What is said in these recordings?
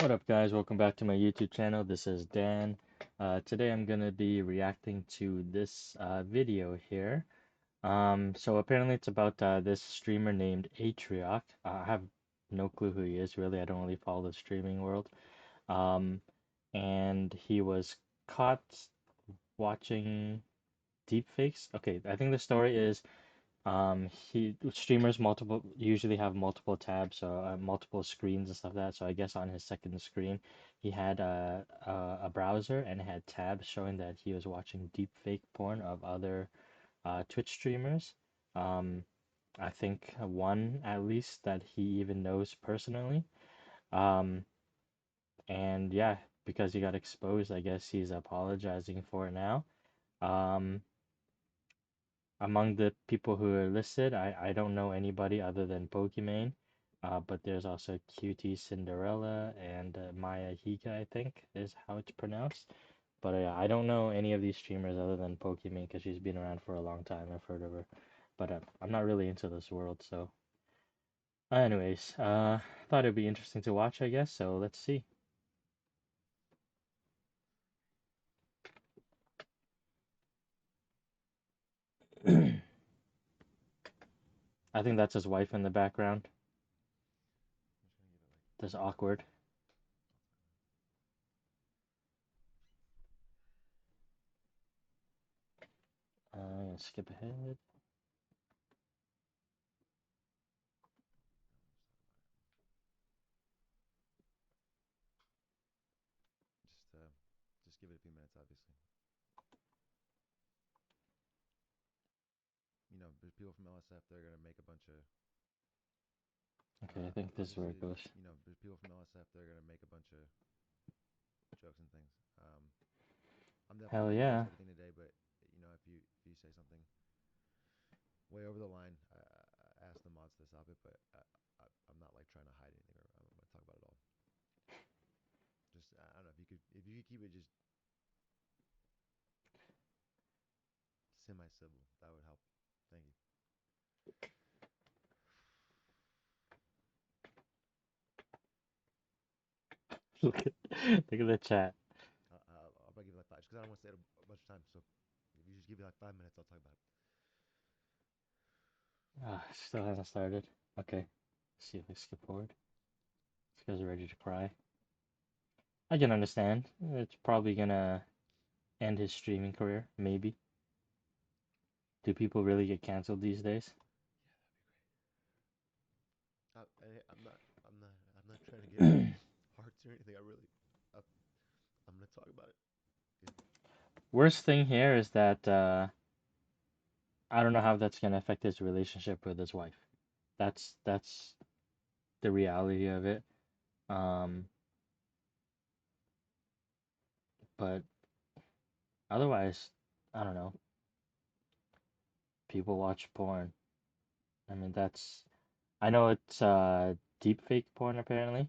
What up, guys? Welcome back to my YouTube channel. This is Dan. Today I'm gonna be reacting to this video here. So apparently it's about this streamer named Atrioc. I have no clue who he is, really. I don't really follow the streaming world. Um, and he was caught watching deepfakes. Okay, I think the story is he streamers multiple usually have multiple tabs, so multiple screens and stuff like that. So I guess on his second screen, he had a browser and it had tabs showing that he was watching deep fake porn of other Twitch streamers. Um, I think one at least that he even knows personally. Um, and yeah, because he got exposed, I guess he's apologizing for it now. Um, Among the people who are listed, I don't know anybody other than Pokimane, but there's also QT Cinderella and Maya Higa, I think is how it's pronounced. But I don't know any of these streamers other than Pokimane because she's been around for a long time. I've heard of her, but I'm not really into this world. So, anyways, thought it'd be interesting to watch, I guess. So let's see. I think that's his wife in the background. That's awkward. Skip ahead. Just give it a few minutes, obviously. There's people from LSF. They're gonna make a bunch of. Okay, I think this is where it Obviously, goes. there's people from LSF. They're gonna make a bunch of jokes and things. I'm definitely Hell gonna watch yeah. everything today, but if you say something way over the line, I ask the mods to stop it. But I'm not like trying to hide anything, or I'm gonna talk about it all. Just I don't know if you could keep it just semi-civil, that would help. Thank you. Look at the chat. I'll probably give it like five, just because I don't want to say it a bunch of times. So if you just give me like 5 minutes, I'll talk about it. Still hasn't started. Okay. Let's see if I skip forward. This guy's ready to cry. I can understand. It's probably gonna end his streaming career, maybe. Do people really get canceled these days? I'm not trying to get hearts or anything. I, I'm gonna talk about it. Yeah. Worst thing here is that I don't know how that's gonna affect his relationship with his wife. That's the reality of it. Um, but otherwise, I don't know. People watch porn. I mean, that's I know it's deep fake porn apparently.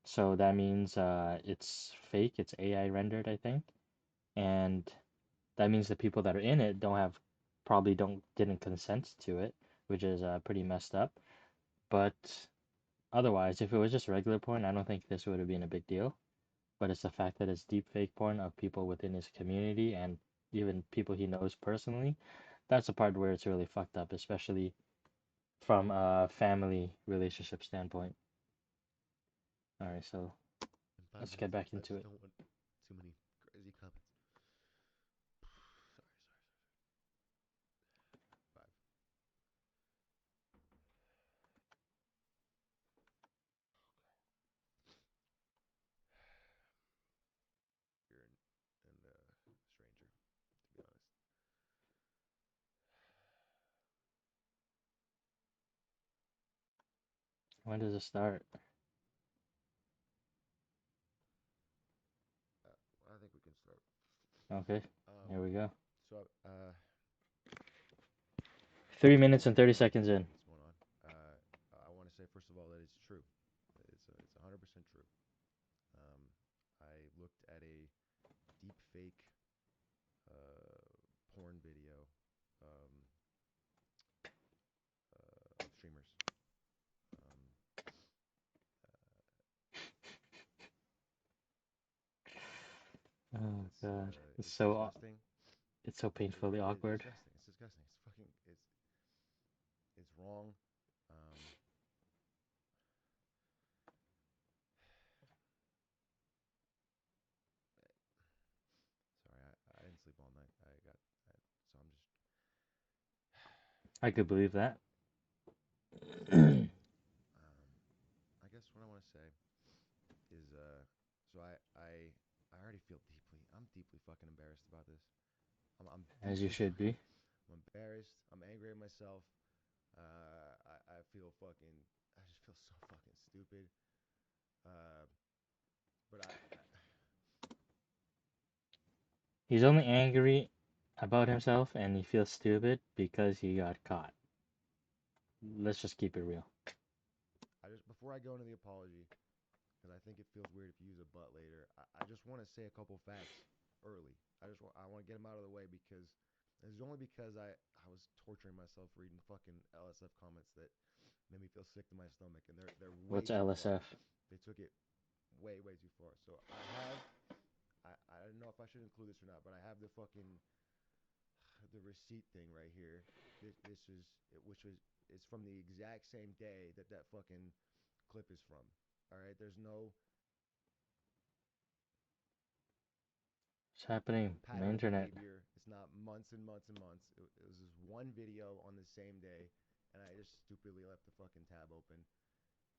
So that means it's fake, it's AI rendered, I think. And that means the people that are in it don't have probably don't didn't consent to it, which is pretty messed up. But otherwise, if it was just regular porn, I don't think this would have been a big deal. But it's the fact that it's deep fake porn of people within his community and even people he knows personally. That's the part where it's really fucked up, especially from a family relationship standpoint. All right, so In five let's get minutes, back I into just it. don't want too many crazy comments. Sorry. Five. You're and stranger, to be honest. When does it start? I think we can start. Okay, here Um, we go. so 3 minutes before and we 30 get into seconds in. what's going on, I want to say first of all that it's true. It's 100% true. Um, I looked at a deep fake porn video um, of streamers. Um, God, it's disgusting. it's so painfully It is awkward. disgusting. It's disgusting. It's fucking it's wrong. Um, sorry, I didn't sleep all night. So I'm just I could believe that. um, I guess what I want to say is so I already feel deeply. I'm deeply fucking embarrassed about this. I'm As you deeply should fucking be. I'm embarrassed. I'm angry at myself. I feel fucking. I just feel so fucking stupid. Uh, but He's only angry about himself and he feels stupid because he got caught. Let's just keep it real. I just before I go into the apology, because I think it feels weird if you use a but later. I just want to say a couple facts early. I want to get them out of the way because it's only because I was torturing myself reading fucking LSF comments that made me feel sick to my stomach, and they're way What's too far. LSF? They took it way too far. So I don't know if I should include this or not, but I have the fucking the receipt thing right here. This is which was it's from the exact same day that that fucking clip is from. All right, there's no What's happening on the pattern of internet? behavior. It's not months and months and months. It was just one video on the same day, and I just stupidly left the fucking tab open.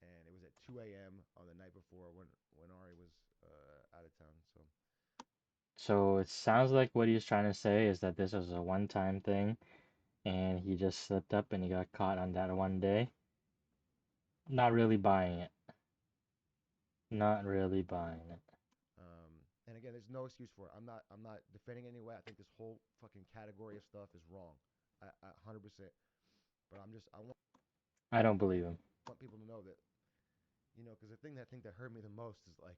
And it was at 2 a.m. on the night before when Ari was out of town. So So it sounds like what he's trying to say is that this was a one-time thing and he just slipped up and he got caught on that one day. Not really buying it. Not really buying it. and again, there's no excuse for it. I'm not defending anyway. I think this whole fucking category of stuff is wrong. 100%. But I I don't believe him. want people to know that because the thing that I think that hurt me the most is like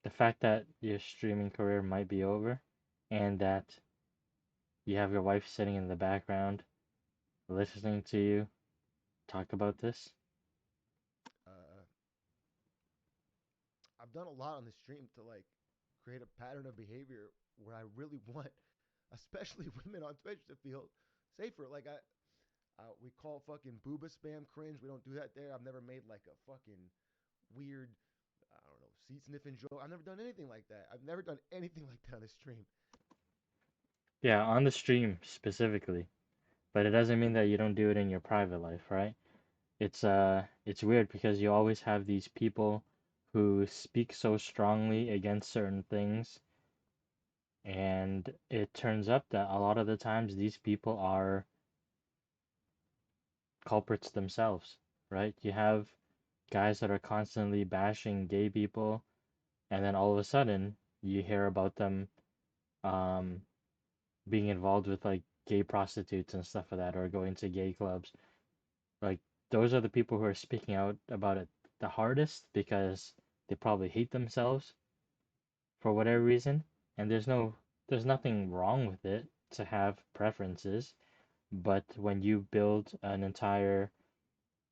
The fact that your streaming career might be over and that you have your wife sitting in the background listening to you talk about this. uh, I've done a lot on the stream to like create a pattern of behavior where I really want, especially women on Twitch, to feel safer. Like we call fucking booba spam cringe. We don't do that there. I've never made like a fucking weird, I don't know, seat sniffing joke. I've never done anything like that. I've never done anything like that on the stream. Yeah, on the stream specifically. But it doesn't mean that you don't do it in your private life, right? It's weird because you always have these people who speak so strongly against certain things, and it turns up that a lot of the times these people are culprits themselves, right? You have guys that are constantly bashing gay people, and then all of a sudden you hear about them um, being involved with like gay prostitutes and stuff like that, or going to gay clubs. Like those are the people who are speaking out about it the hardest because they probably hate themselves for whatever reason. And there's nothing wrong with it to have preferences, but when you build an entire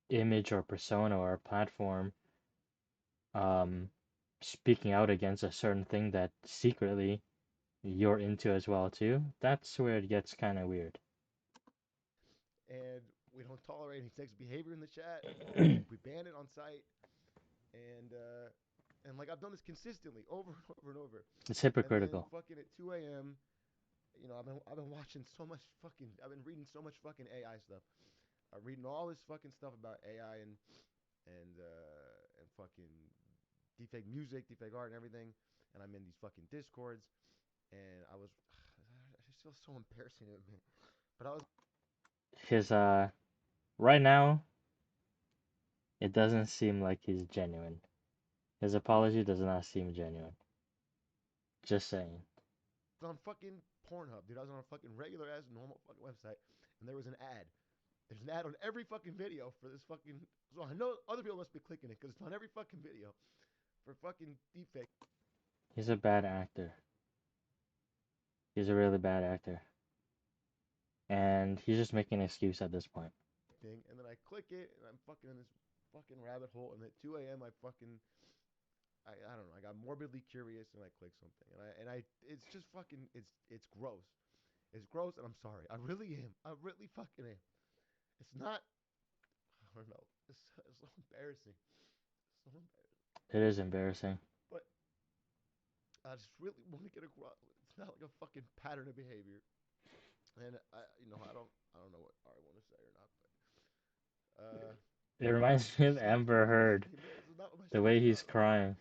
image or persona or platform, um, speaking out against a certain thing that secretly you're into as well too, that's where it gets kind of weird. And we don't tolerate any sex behavior in the chat. We ban it on site. And like I've done this consistently over and over and over. It's And then hypocritical. fucking at 2 a.m., I've been watching so much fucking I've been reading so much fucking AI stuff. I'm reading all this fucking stuff about AI and fucking deepfake music, deepfake art, and everything. And I'm in these fucking discords, and I just feel so embarrassing of me. But I was His right now it doesn't seem like he's genuine. His apology does not seem genuine. Just saying. on fucking Pornhub, dude. I was on a fucking regular ass normal fucking website, and there was an ad. There's an ad on every fucking video for this fucking. So I know other people must be clicking it because it's on every fucking video for fucking deepfake He's a bad actor. He's a really bad actor. And he's just making an excuse at this point. thing, and then I click it, and I'm fucking in this fucking rabbit hole, and at 2 a.m. I fucking I don't know. I got morbidly curious and I clicked something and I it's just fucking it's gross. It's gross and I'm sorry. I really am. I really fucking am. It's not. I don't know. It's so embarrassing. So embarrassing. It is embarrassing. But I just really want to get across. It's not like a fucking pattern of behavior. And I don't know what I want to say or not. But It reminds me it's of just not Amber Heard, man. This is not what my the way stream's he's about. crying.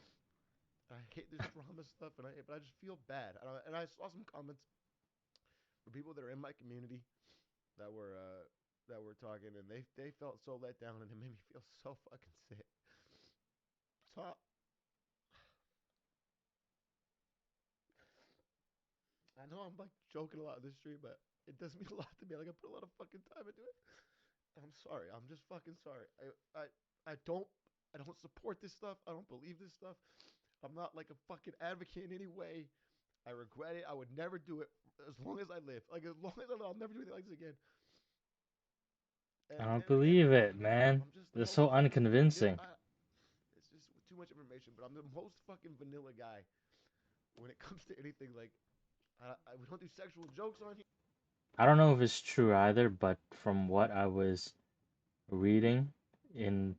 I hate this drama stuff, but I just feel bad. And I saw some comments from people that are in my community that were talking, and they felt so let down, and it made me feel so fucking sick. So I know I'm like joking a lot in this stream, but it does mean a lot to me. Like I put a lot of fucking time into it. I'm sorry. I'm just fucking sorry. I don't I don't support this stuff. I don't believe this stuff. I'm not like a fucking advocate in any way. I regret it. I would never do it as long as I live. Like as long as I live, I'll never do anything like this again. I don't And again, believe it, man. I'm just the It's most so fucking vanilla. unconvincing. It's just too much information, but I'm the most fucking vanilla guy when it comes to anything. Like we don't do sexual jokes on here. I don't know if it's true either, but from what I was reading in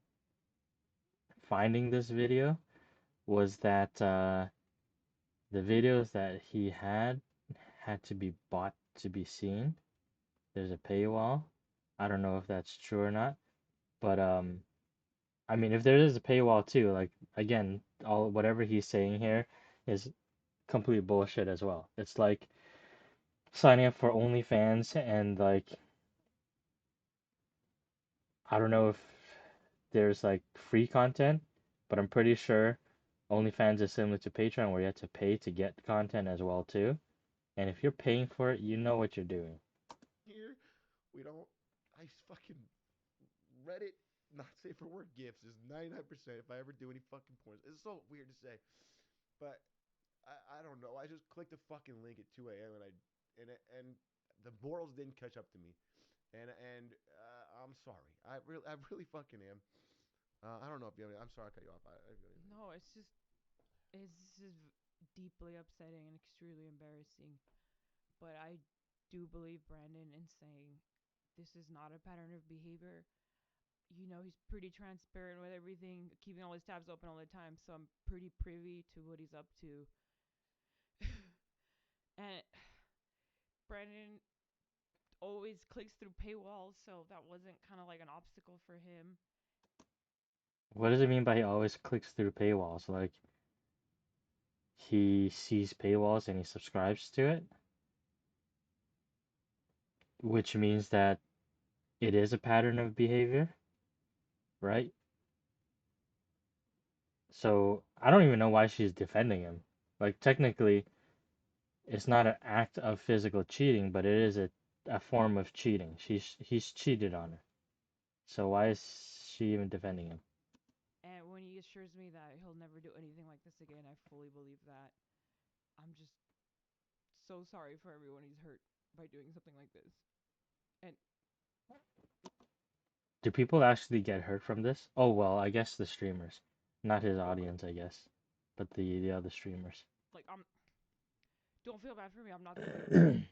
finding this video, was that the videos that he had to be bought to be seen. There's a paywall. I don't know if that's true or not, but I mean, if there is a paywall too, like again, all whatever he's saying here is complete bullshit as well. It's like signing up for OnlyFans and like I don't know if there's like free content, but I'm pretty sure OnlyFans is similar to Patreon where you have to pay to get content as well too. And if you're paying for it, you know what you're doing. Here, we don't. I fucking Reddit not safe for work gifts is 99% if I ever do any fucking porn. It's so weird to say, but I don't know. I just clicked a fucking link at 2 a.m. and the morals didn't catch up to me. I'm sorry. I really fucking am. I don't know if you have any, I'm sorry I cut you off. No, it's just deeply upsetting and extremely embarrassing. But I do believe Brandon in saying this is not a pattern of behavior. He's pretty transparent with everything, keeping all his tabs open all the time. So I'm pretty privy to what he's up to. And Brandon always clicks through paywalls, so that wasn't kind of like an obstacle for him. What does it mean by he always clicks through paywalls? Like he sees paywalls and he subscribes to it, which means that it is a pattern of behavior, right? So I don't even know why she's defending him. Like technically, it's not an act of physical cheating, but it is a form of cheating. He's cheated on her. So why is she even defending him? And when he assures me that he'll never do anything like this again, I fully believe that. I'm just so sorry for everyone he's hurt by doing something like this. And Do people actually get hurt from this? Oh well, I guess the streamers, not his audience, I guess, but the other streamers. like, don't feel bad for me. I'm not the victim,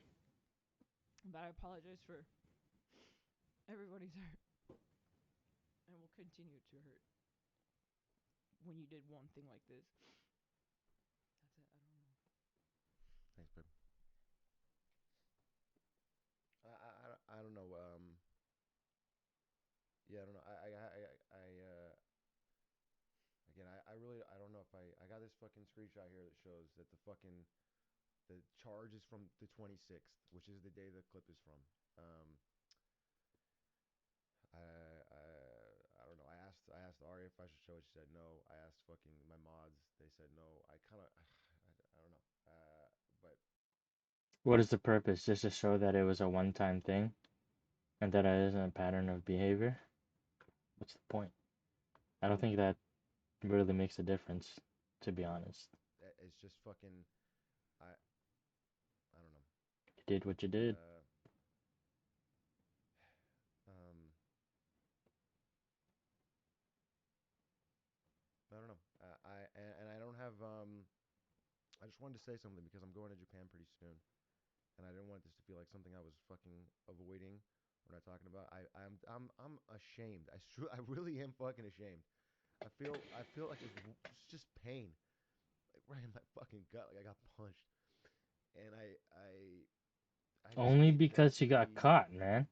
but I apologize for everybody's hurt and will continue to hurt when you did one thing like this. That's it. I don't know. Thanks, babe. I don't know. Yeah, I don't know. Again, I really I don't know if I got this fucking screenshot here that shows that the charge is from the 26th, which is the day the clip is from. Um, I don't know. I asked Ari if I should show it. She said no. I asked fucking my mods. They said no. I kind of I don't know. But What is the purpose? Just to show that it was a one-time thing and that it isn't a pattern of behavior? What's the point? I don't think that really makes a difference, to be honest. it's just fucking I don't know. You did what you did. Um, I don't know. I don't have I just wanted to say something because I'm going to Japan pretty soon, and I didn't want this to feel like something I was fucking avoiding or not talking about. I'm ashamed. I really am fucking ashamed. I feel like it's just pain, like right in my fucking gut, like I got punched, and I just Only hate that it because you can got be caught, man.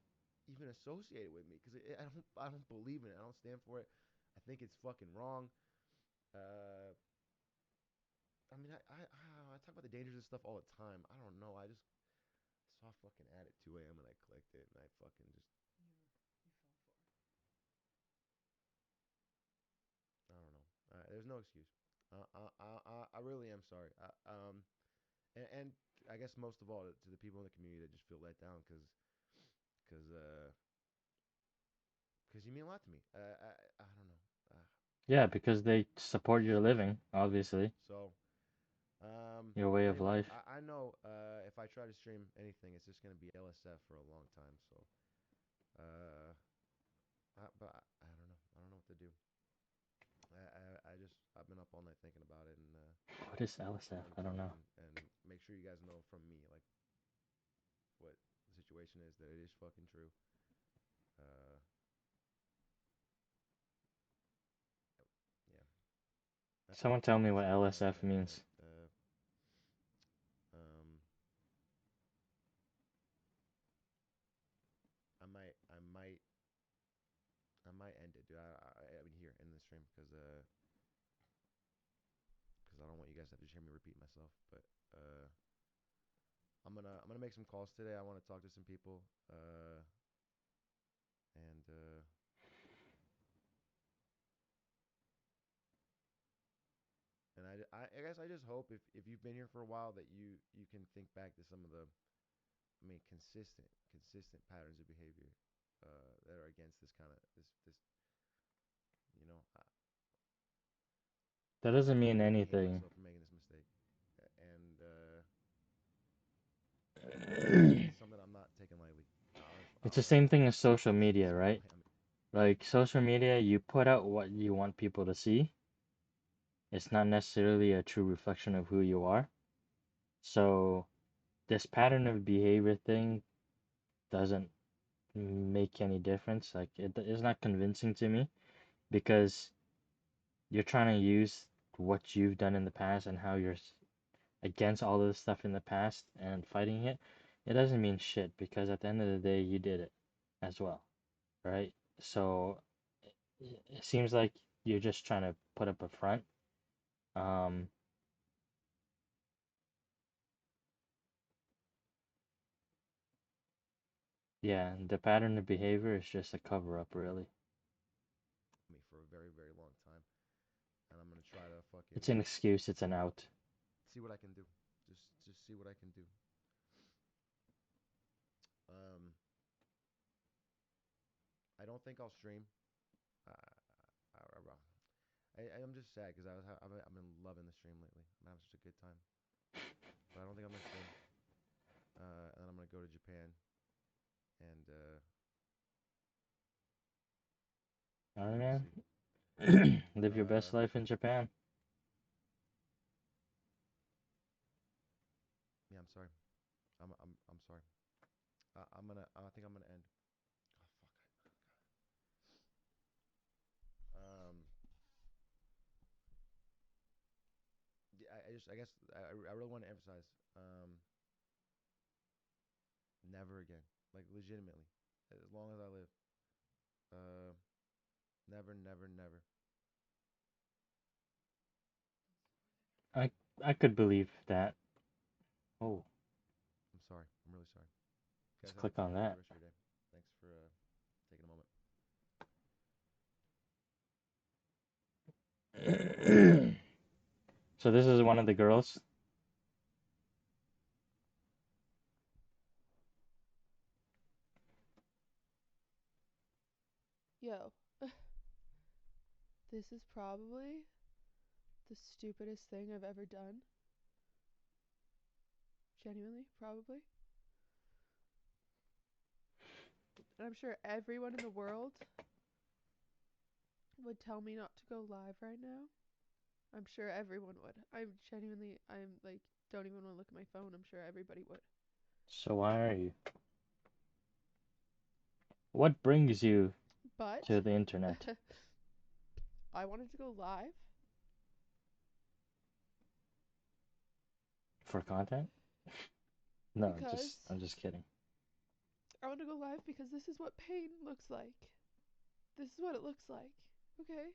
even associated with me because I don't believe in it. I don't stand for it. I think it's fucking wrong. Uh, I mean, I talk about the dangers of stuff all the time. I don't know. I just saw fucking ad at 2 a.m. and I clicked it and I fucking just I don't know. There's no excuse. I really am sorry. And I guess most of all to the people in the community that just feel let down because you mean a lot to me. I don't know. Yeah, because they support your living, obviously, So your way of anyway, life. I know if I try to stream anything, it's just gonna be LSF for a long time. So uh, but I don't know. I don't know what to do. I just I've been up all night thinking about it and What is LSF? wanted I to don't come know. in and make sure you guys know from me like what the situation is that it is fucking true. Uh, yeah, Someone tell that's me that's what all I have LSF today. means. Um, I might I might end it, dude. I mean here in the stream because I don't want you guys to have to just hear me repeat myself. But I'm gonna make some calls today. I want to talk to some people. And I guess I just hope if you've been here for a while that you can think back to some of the I mean consistent patterns of behavior that are against this kind of this you know That doesn't I mean really hate anything. myself for making this mistake and it's something I'm not taking lightly. It's the same thing as social media, So right? Like social media, you put out what you want people to see. It's not necessarily a true reflection of who you are. So this pattern of behavior thing doesn't make any difference. Like it is not convincing to me because you're trying to use what you've done in the past and how you're against all of this stuff in the past and fighting it. It doesn't mean shit because at the end of the day, you did it as well, right? So it seems like you're just trying to put up a front. Um, yeah, the pattern of behavior is just a cover up, really. me for a very long time, and I'm gonna try to fucking It's an excuse, it's an out. see what I can do. Just see what I can do. Um, I don't think I'll stream. I'm just sad because I've been loving the stream lately. I'm having such a good time, but I don't think I'm gonna stream. And then I'm gonna go to Japan, and All right, we'll man. see. Live your Uh, best life in Japan. yeah, I'm sorry. I'm sorry. I'm gonna. I think I'm gonna end. Oh fuck. Yeah, I guess I really want to emphasize. Never again. Like legitimately, as long as I live. Uh, never. I I could believe that. Oh, I'm sorry. I'm really sorry. let's You guys click on have a good that. rest of your day. Thanks for taking a moment. So this is one of the girls. Yo, this is probably the stupidest thing I've ever done. Genuinely, probably. And I'm sure everyone in the world would tell me not to go live right now. I'm sure everyone would. I'm like, don't even want to look at my phone. I'm sure everybody would. So why are you? What brings you But to the internet? I wanted to go live For content? No, because I'm just kidding. I want to go live because this is what pain looks like. This is what it looks like. Okay?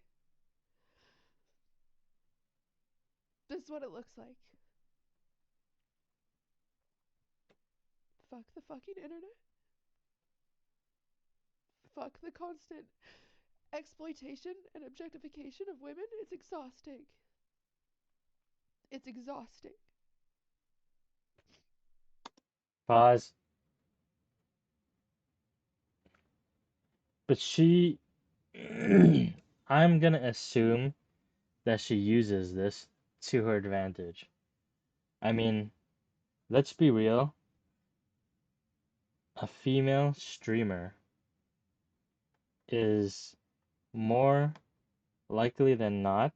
This is what it looks like. Fuck the fucking internet. Fuck the constant exploitation and objectification of women. It's exhausting. It's exhausting. Pause. But she, I'm gonna assume that she uses this to her advantage. I mean, let's be real, a female streamer is more likely than not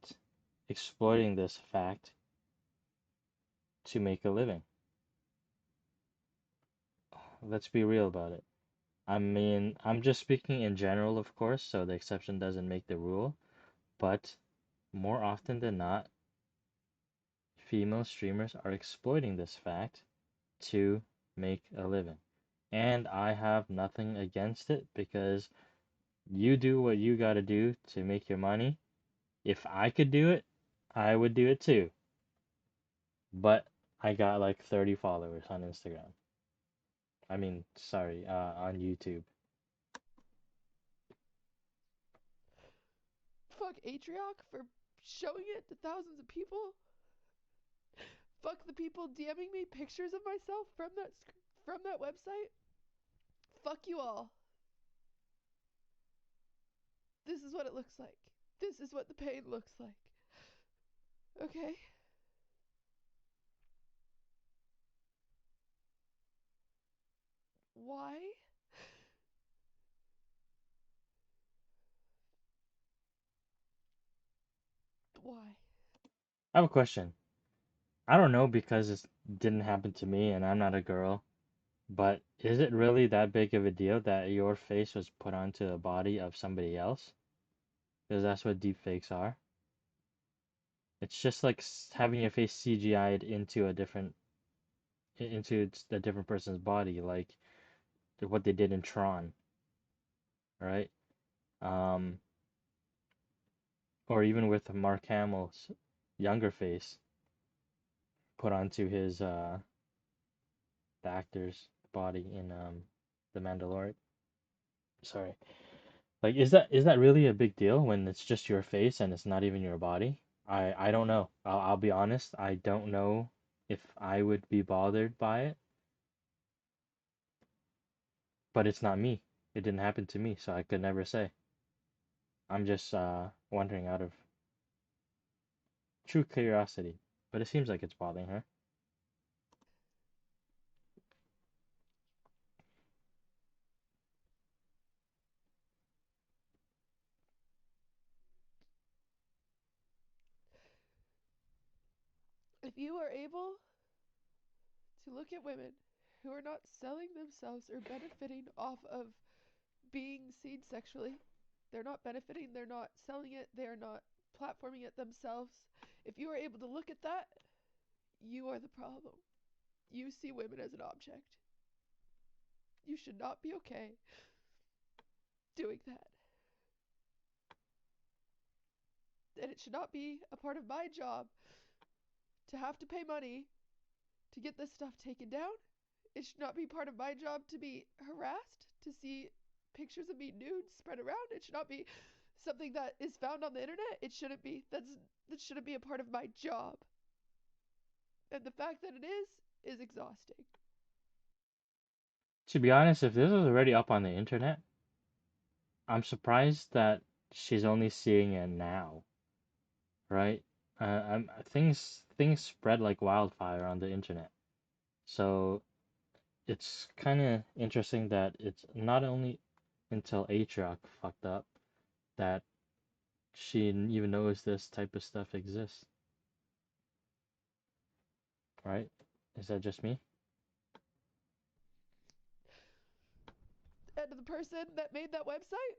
exploiting this fact to make a living. Let's be real about it. I mean, I'm just speaking in general, of course, so the exception doesn't make the rule, but more often than not, female streamers are exploiting this fact to make a living. And I have nothing against it because you do what you gotta do to make your money. If I could do it, I would do it too. But I got like 30 followers on Instagram. I mean, sorry, on YouTube. Fuck Atrioc for showing it to thousands of people. Fuck the people DMing me pictures of myself from that website. Fuck you all. This is what it looks like. This is what the pain looks like. Okay? Why? Why? I have a question. I don't know because it didn't happen to me and I'm not a girl, but is it really that big of a deal that your face was put onto the body of somebody else? Because that's what deepfakes are. It's just like having your face CGI'd into a different person's body, like what they did in Tron, right? Um, or even with Mark Hamill's younger face put onto his the actor's body in The Mandalorian. Sorry. Like, is that really a big deal when it's just your face and it's not even your body? I don't know. I'll be honest. I don't know if I would be bothered by it, but it's not me. It didn't happen to me, so I could never say. I'm just wondering out of true curiosity, but it seems like it's bothering her. If you are able to look at women who are not selling themselves or benefiting off of being seen sexually, they're not benefiting, they're not selling it, they are not platforming it themselves. If you are able to look at that, you are the problem. You see women as an object. You should not be okay doing that. And it should not be a part of my job to have to pay money to get this stuff taken down. It should not be part of my job to be harassed, to see pictures of me nude spread around. It should not be something that is found on the internet. It shouldn't be. That shouldn't be a part of my job. And the fact that it is exhausting. To be honest, if this was already up on the internet, I'm surprised that she's only seeing it now, right? Things spread like wildfire on the internet. So it's kind of interesting that it's not only until Atrioc fucked up that she even knows this type of stuff exists, right? Is that just me? And the person that made that website,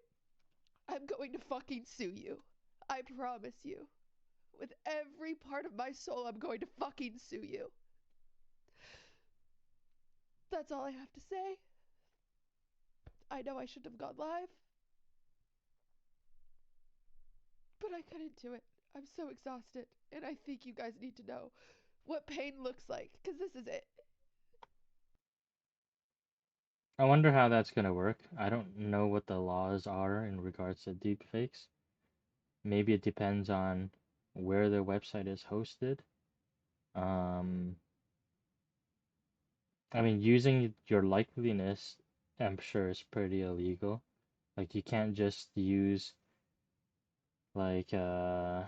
I'm going to fucking sue you. I promise you. With every part of my soul, I'm going to fucking sue you. That's all I have to say. I know I shouldn't have gone live, but I couldn't do it. I'm so exhausted, and I think you guys need to know what pain looks like, because this is it. I wonder how that's gonna work. I don't know what the laws are in regards to deepfakes. Maybe it depends on where the website is hosted. Um, I mean, using your likeliness, I'm sure is pretty illegal. Like you can't just use like oh,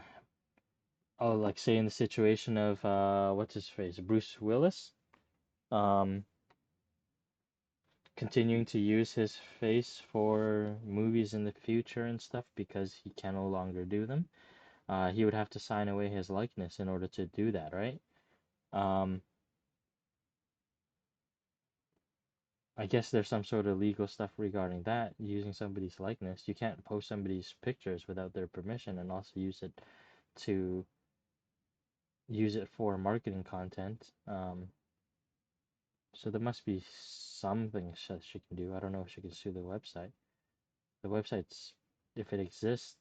like say in the situation of what's his face, Bruce Willis, um continuing to use his face for movies in the future and stuff because he can no longer do them. He would have to sign away his likeness in order to do that, right? Um, I guess there's some sort of legal stuff regarding that, using somebody's likeness. You can't post somebody's pictures without their permission and also to use it for marketing content. So there must be something she can do. I don't know if she can sue the website. The website's, if it exists,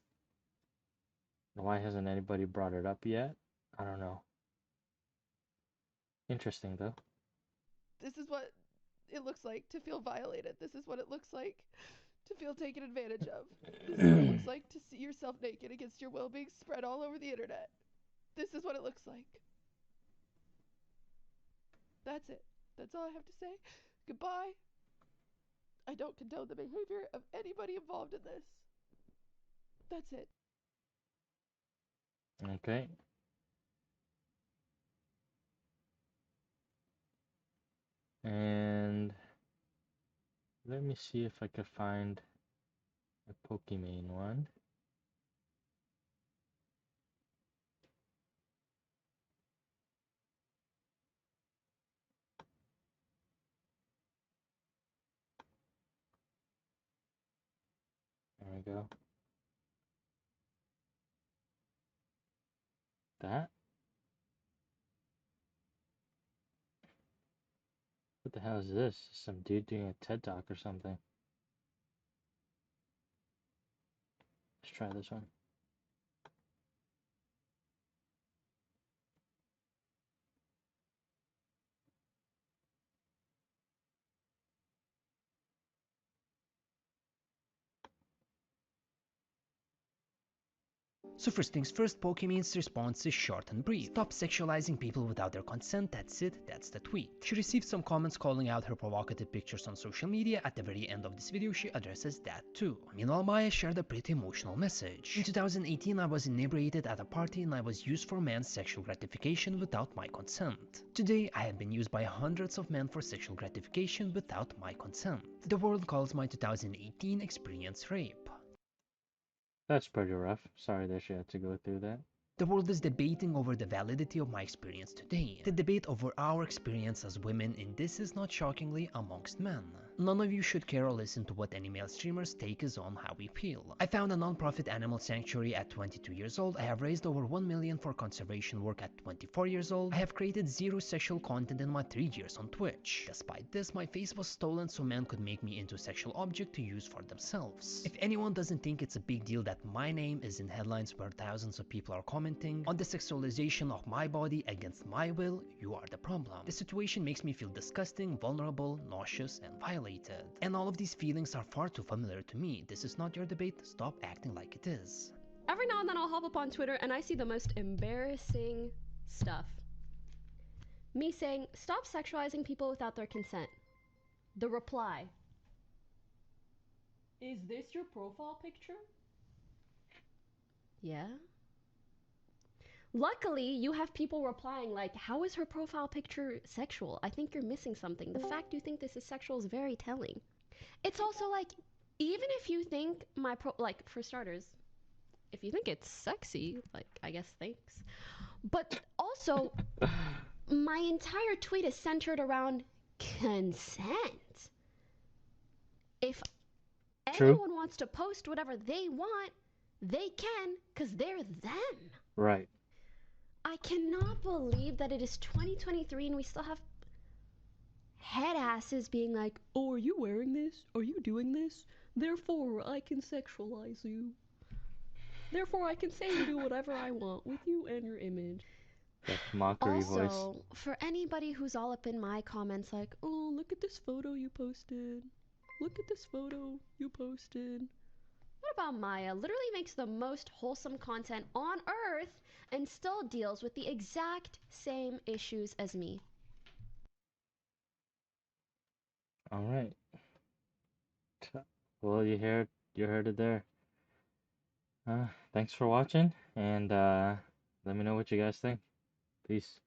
why hasn't anybody brought it up yet? I don't know. Interesting though. This is what it looks like to feel violated. This is what it looks like to feel taken advantage of. This is what it looks like to see yourself naked against your will being spread all over the internet. This is what it looks like. That's it. That's all I have to say. Goodbye. I don't condone the behavior of anybody involved in this. That's it. Okay. And let me see if I can find a Pokimane one. There we go. That? What the hell is this? Some dude doing a TED Talk or something. Let's try this one. So first things first, Pokemon's response is short and brief. Stop sexualizing people without their consent, that's it, that's the tweet. She received some comments calling out her provocative pictures on social media. At the very end of this video, she addresses that too. Meanwhile, Maya shared a pretty emotional message. In 2018, I was inebriated at a party and I was used for men's sexual gratification without my consent. Today, I have been used by hundreds of men for sexual gratification without my consent. The world calls my 2018 experience rape. That's pretty rough. Sorry that she had to go through that. The world is debating over the validity of my experience today. The debate over our experience as women, and this is not shockingly amongst men. None of you should care or listen to what any male streamer's take is on how we feel. I found a non-profit animal sanctuary at 22 years old. I have raised over 1 million for conservation work at 24 years old. I have created zero sexual content in my 3 years on Twitch. Despite this, my face was stolen so men could make me into a sexual object to use for themselves. If anyone doesn't think it's a big deal that my name is in headlines where thousands of people are commenting on the sexualization of my body against my will, you are the problem. The situation makes me feel disgusting, vulnerable, nauseous, and violated. And all of these feelings are far too familiar to me. This is not your debate, stop acting like it is. Every now and then I'll hop up on Twitter and I see the most embarrassing stuff. Me saying, stop sexualizing people without their consent. The reply, is this your profile picture? Yeah. Luckily, you have people replying like, how is her profile picture sexual? I think you're missing something. The fact you think this is sexual is very telling. It's also like, even if you think like, for starters, if you think it's sexy, like, I guess thanks. But also, my entire tweet is centered around consent. If True. anyone wants to post whatever they want, they can, because they're them. Right. I cannot believe that it is 2023 and we still have head asses being like, oh, are you wearing this? Are you doing this? Therefore, I can sexualize you. Therefore, I can say and do whatever I want with you and your image. That mockery voice. Also, for anybody who's all up in my comments like, oh, look at this photo you posted. Look at this photo you posted. What about Maya? Literally makes the most wholesome content on earth and still deals with the exact same issues as me. All right. Well, you heard it there. Thanks for watching, and let me know what you guys think. Peace.